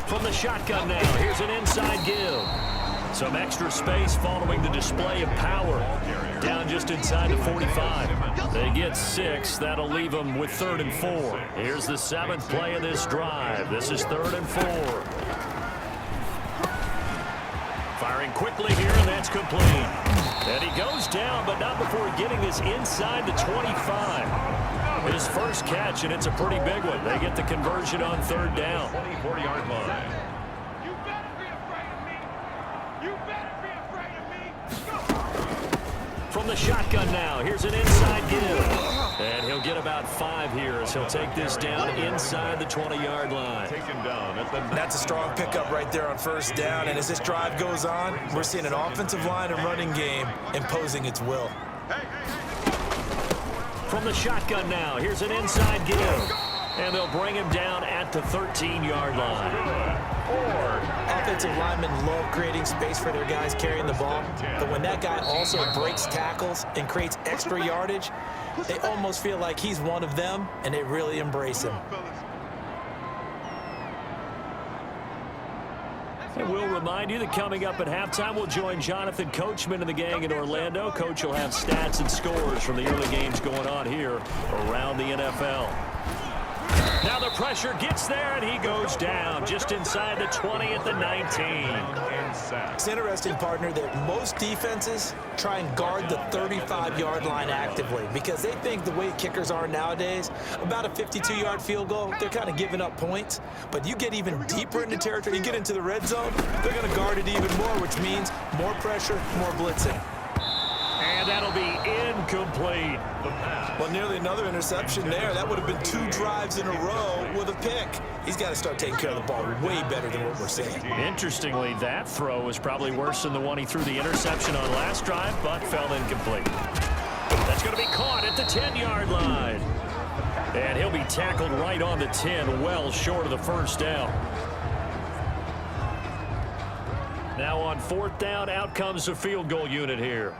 From the shotgun now, here's an inside give. Some extra space following the display of power. Down just inside the 45. They get 6. That'll leave them with 3rd and 4. Here's the 7th play of this drive. This is 3rd and 4. Firing quickly here, and that's complete. And he goes down, but not before getting this inside the 25. His first catch, and it's a pretty big one. They get the conversion on 3rd down. 40-yard line. From the shotgun now, here's an inside give. And he'll get about 5 here as he'll take this down inside the 20-yard line. That's a strong pickup right there on 1st down. And as this drive goes on, we're seeing an offensive line and running game imposing its will. From the shotgun now, here's an inside give. And they'll bring him down at the 13-yard line. Offensive linemen love creating space for their guys carrying the ball, but when that guy also breaks tackles and creates extra yardage, they almost feel like he's one of them, and they really embrace him. And we'll remind you that coming up at halftime, we'll join Jonathan Coachman and the gang in Orlando. Coach will have stats and scores from the early games going on here around the NFL. Now the pressure gets there, and he goes down just inside the 20 at the 19. It's interesting, partner, that most defenses try and guard the 35-yard line actively because they think the way kickers are nowadays, about a 52-yard field goal, they're kind of giving up points. But you get even deeper into territory, you get into the red zone, they're going to guard it even more, which means more pressure, more blitzing. And that'll be incomplete. Well, nearly another interception there. That would have been 2 drives in a row with a pick. He's got to start taking care of the ball way better than what we're seeing. Interestingly, that throw was probably worse than the one he threw the interception on last drive, but fell incomplete. That's going to be caught at the 10-yard line. And he'll be tackled right on the 10, well short of the 1st down. Now on 4th down, out comes the field goal unit here.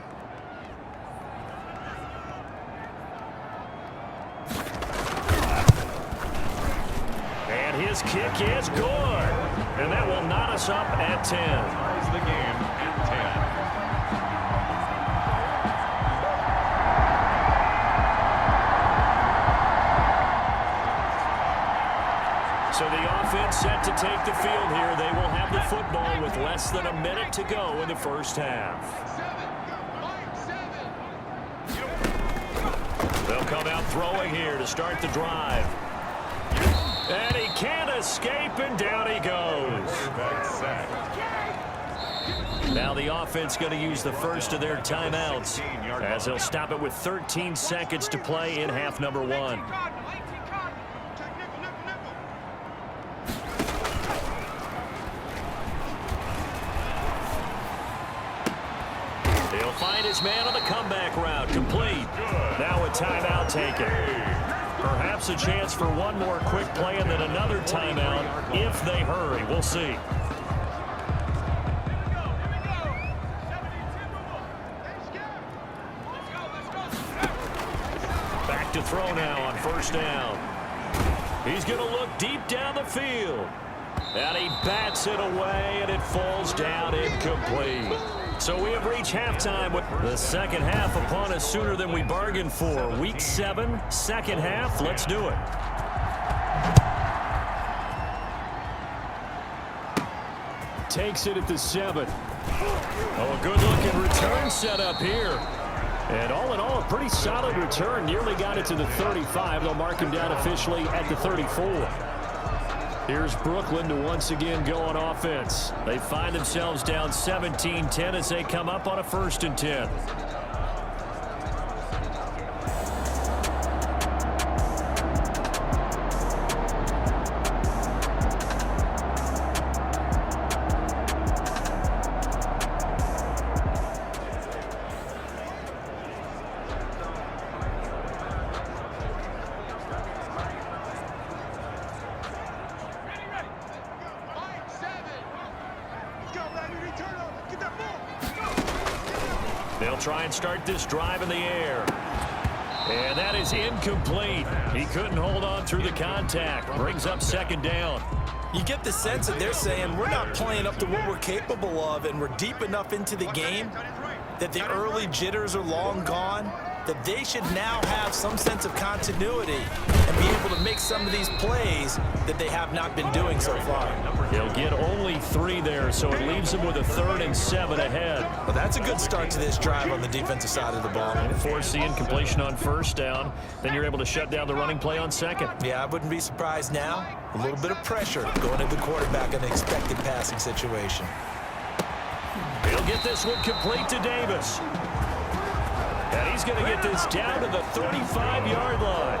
His kick is good. And that will knot us up at 10. Ties the game at 10. So the offense set to take the field here. They will have the football with less than a minute to go in the 1st half. They'll come out throwing here to start the drive. And he can't escape, and down he goes. Now the offense going to use the first of their timeouts as they'll stop it with 13 seconds to play in half number 1. He'll find his man on the comeback route, complete. Now a timeout taken. Perhaps a chance for one more quick play and then another timeout if they hurry. We'll see. Back to throw now on 1st down. He's going to look deep down the field. And he bats it away, and it falls down incomplete. So we have reached halftime with the 2nd half upon us sooner than we bargained for. Week 7, 2nd half. Let's do it. Takes it at the 7. Oh, a good-looking return set up here. And all in all, a pretty solid return. Nearly got it to the 35. They'll mark him down officially at the 34. Here's Brooklyn to once again go on offense. They find themselves down 17-10 as they come up on a 1st and 10. They'll try and start this drive in the air. And that is incomplete. He couldn't hold on through the contact. Brings up 2nd down. You get the sense that they're saying we're not playing up to what we're capable of, and we're deep enough into the game that the early jitters are long gone, that they should now have some sense of continuity and be able to make some of these plays that they have not been doing so far. He'll get only 3 there, so it leaves him with a 3rd and 7 ahead. Well, that's a good start to this drive on the defensive side of the ball. Force the incompletion on 1st down. Then you're able to shut down the running play on 2nd. Yeah, I wouldn't be surprised now. A little bit of pressure going to the quarterback in an expected passing situation. He'll get this one complete to Davis. And he's going to get this down to the 35-yard line.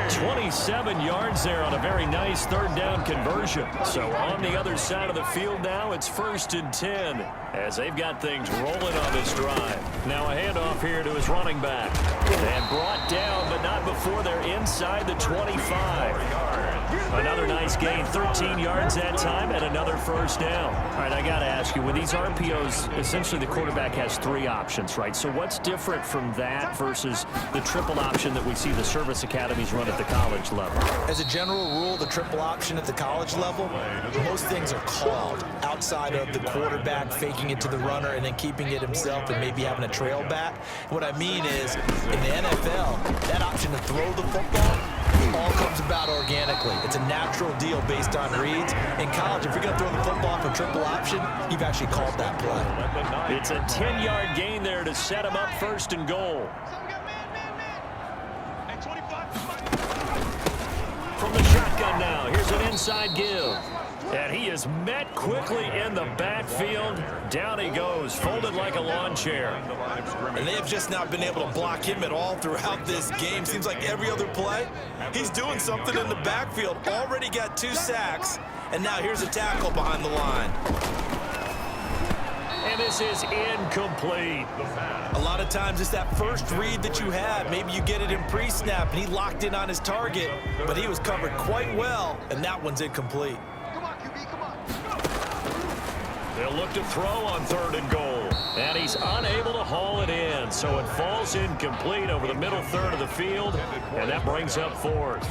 27 yards there on a very nice 3rd down conversion. So on the other side of the field now, it's 1st and 10 as they've got things rolling on this drive. Now a handoff here to his running back. And brought down, but not before they're inside the 25. Another nice gain, 13 yards that time, and another 1st down. All right, I got to ask you, with these RPOs, essentially the quarterback has 3 options, right? So what's different from that versus the triple option that we see the service academies run at the college level? As a general rule, the triple option at the college level, most things are called outside of the quarterback faking it to the runner and then keeping it himself and maybe having a trail back. What I mean is, in the NFL, that option to throw the football all comes about organically. It's a natural deal based on reads. In college, if you're going to throw the football for triple option, you've actually called that play. It's a 10-yard gain there to set him up 1st and goal. From the shotgun now, here's an inside give. And he is met quickly in the backfield. Down he goes, folded like a lawn chair. And they have just not been able to block him at all throughout this game. Seems like every other play, he's doing something in the backfield. Already got 2 sacks, and now here's a tackle behind the line. And this is incomplete. A lot of times it's that first read that you have. Maybe you get it in pre-snap, and he locked in on his target, but he was covered quite well, and that one's incomplete. They'll look to throw on 3rd and goal. And he's unable to haul it in. So it falls incomplete over the middle 3rd of the field. And that brings up 4th.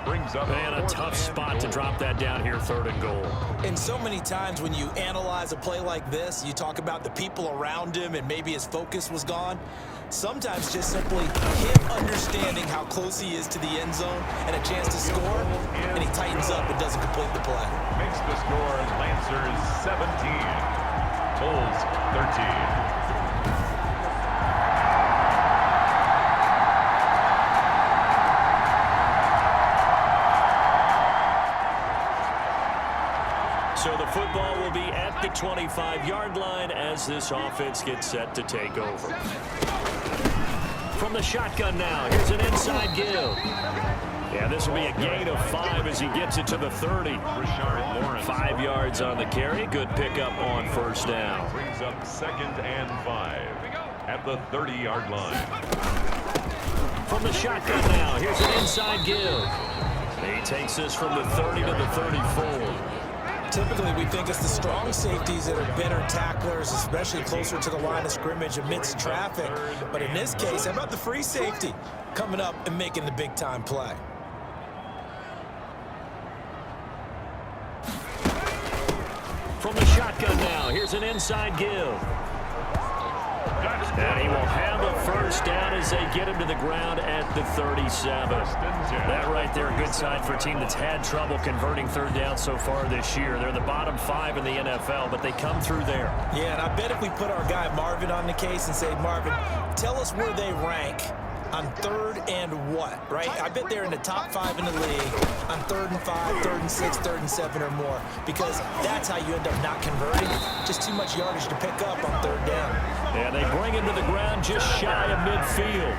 Man, a tough spot to drop that down here, 3rd and goal. And so many times when you analyze a play like this, you talk about the people around him and maybe his focus was gone. Sometimes just simply him understanding how close he is to the end zone and a chance to score, and he tightens up and doesn't complete the play. Makes the score Lancers 17, Bulls 13. So the football will be at the 25-yard line as this offense gets set to take over. From the shotgun now, here's an inside give. Yeah, this will be a gain of 5 as he gets it to the 30. 5 yards on the carry. Good pickup on 1st down. Brings up 2nd and 5 at the 30-yard line. From the shotgun now, here's an inside give. He takes this from the 30 to the 34. Typically, we think it's the strong safeties that are better tacklers, especially closer to the line of scrimmage amidst traffic. But in this case, how about the free safety coming up and making the big-time play? From the shotgun now, here's an inside give. And he will have a 1st down as they get him to the ground at the 37. That right there, a good sign for a team that's had trouble converting 3rd down so far this year. They're the bottom 5 in the NFL, but they come through there. Yeah, and I bet if we put our guy Marvin on the case and say, Marvin, tell us where they rank on 3rd and what, right? I bet they're in the top 5 in the league on 3rd and 5, 3rd and 6, 3rd and 7 or more, because that's how you end up not converting. Just too much yardage to pick up on 3rd down. And they bring him to the ground just shy of midfield.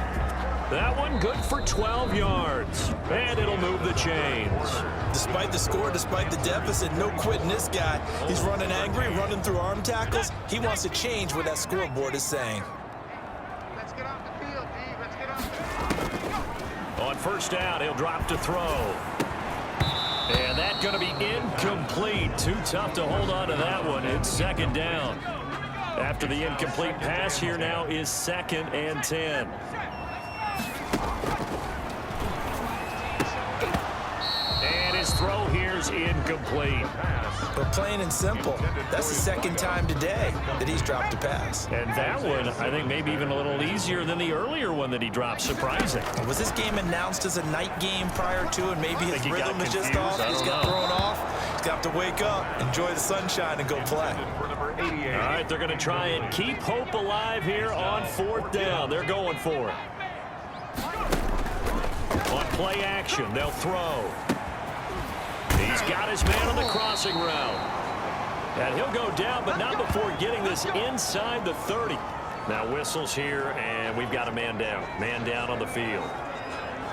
That one good for 12 yards. And it'll move the chains. Despite the score, despite the deficit, no quitting this guy. He's running angry, running through arm tackles. He wants to change what that scoreboard is saying. Let's get off the field, D. Let's get off the field. On 1st down, he'll drop to throw. And that's going to be incomplete. Too tough to hold on to that one. It's 2nd down. After the incomplete pass, here now is 2nd and 10. And his throw here scores incomplete. But plain and simple, that's the second time today that he's dropped a pass. And that one, I think, maybe even a little easier than the earlier one that he dropped. Surprising. Was this game announced as a night game prior to, and maybe his rhythm is just off? He's got thrown off. He's got to wake up, enjoy the sunshine, and go play. All right, they're going to try and keep hope alive here on 4th down. They're going for it. On play action, they'll throw. He's got his man on the crossing route. And he'll go down, but not before getting this inside the 30. Now whistles here, and we've got a man down. Man down on the field.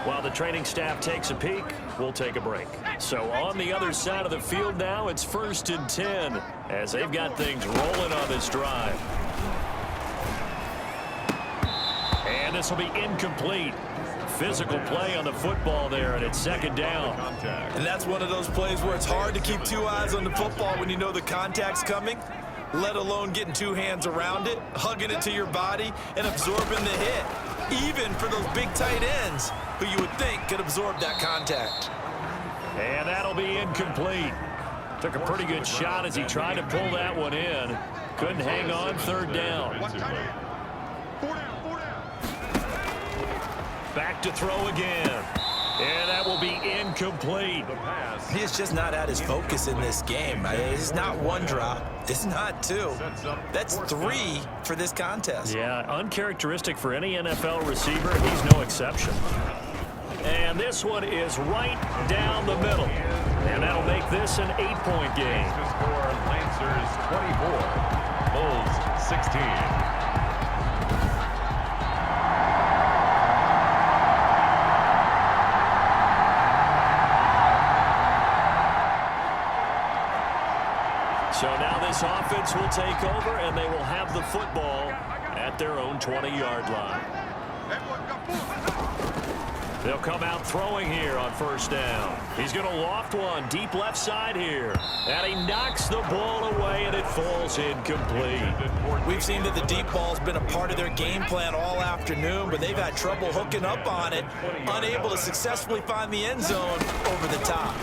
While the training staff takes a peek, we'll take a break. So on the other side of the field now, it's 1st and 10 as they've got things rolling on this drive. And this will be incomplete. Physical play on the football there, and it's 2nd down. And that's one of those plays where it's hard to keep 2 eyes on the football when you know the contact's coming, let alone getting 2 hands around it, hugging it to your body, and absorbing the hit, even for those big tight ends who you would think could absorb that contact. And that'll be incomplete. Took a pretty good shot as he tried to pull that one in. Couldn't hang on, 3rd down. Back to throw again. And that will be incomplete. He is just not at his focus in this game. It's not 1 drop. It's not 2. That's 3 for this contest. Yeah, uncharacteristic for any NFL receiver. He's no exception. And this one is right down the middle. And that'll make this an 8-point game. Score Lancers 24, Bulls 16. So now this offense will take over, and they will have the football at their own 20-yard line. They'll come out throwing here on 1st down. He's going to loft one deep left side here. And he knocks the ball away, and it falls incomplete. We've seen that the deep ball's been a part of their game plan all afternoon, but they've had trouble hooking up on it, unable to successfully find the end zone over the top.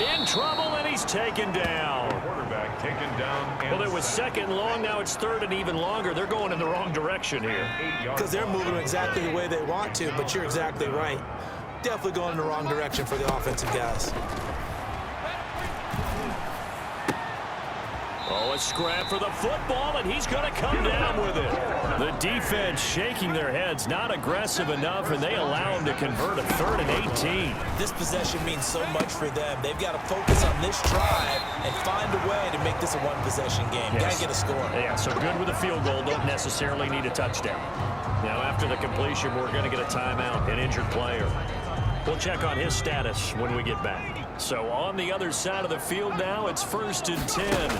In trouble, and he's taken down. Quarterback taken down. Well, it was 2nd and long. Now it's 3rd and even longer. They're going in the wrong direction here. Because they're moving exactly the way they want to, but you're exactly right. Definitely going in the wrong direction for the offensive guys. Oh, a scrap for the football, and he's going to come down with it. The defense shaking their heads, not aggressive enough, and they allow him to convert a 3rd and 18. This possession means so much for them. They've got to focus on this drive and find a way to make this a 1-possession game. Yes. Got to get a score. Yeah, so good with a field goal. Don't necessarily need a touchdown. Now, after the completion, we're going to get a timeout, an injured player. We'll check on his status when we get back. So on the other side of the field now, it's 1st and 10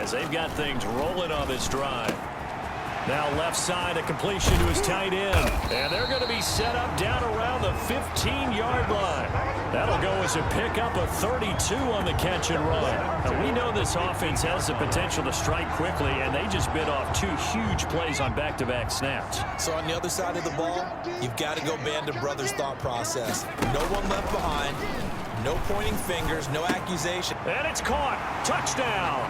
as they've got things rolling on this drive. Now left side, a completion to his tight end. And they're going to be set up down around the 15-yard line. That'll go as a pickup of 32 on the catch and run. Now, we know this offense has the potential to strike quickly, and they just bit off 2 huge plays on back-to-back snaps. So on the other side of the ball, you've got to go band of brothers thought process. No one left behind. No pointing fingers, no accusation. And it's caught. Touchdown.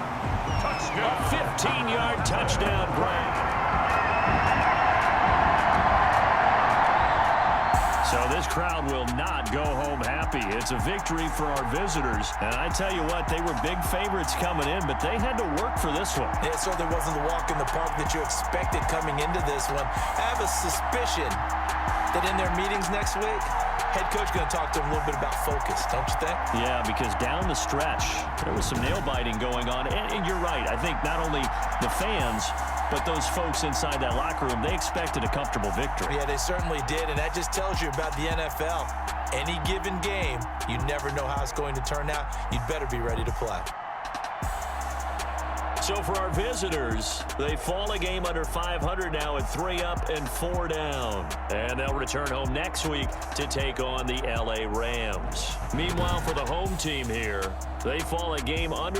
Touchdown. A 15-yard touchdown break. So this crowd will not go home happy. It's a victory for our visitors. And I tell you what, they were big favorites coming in, but they had to work for this one. It certainly wasn't the walk in the park that you expected coming into this one. I have a suspicion that in their meetings next week, head coach going to talk to them a little bit about focus, don't you think? Yeah, because down the stretch, there was some nail-biting going on. And you're right. I think not only the fans, but those folks inside that locker room, they expected a comfortable victory. Yeah, they certainly did, and that just tells you about the NFL. Any given game, you never know how it's going to turn out. You'd better be ready to play. So for our visitors, they fall a game under 500 now at 3 up and 4 down. And they'll return home next week to take on the LA Rams. Meanwhile, for the home team here, they fall a game under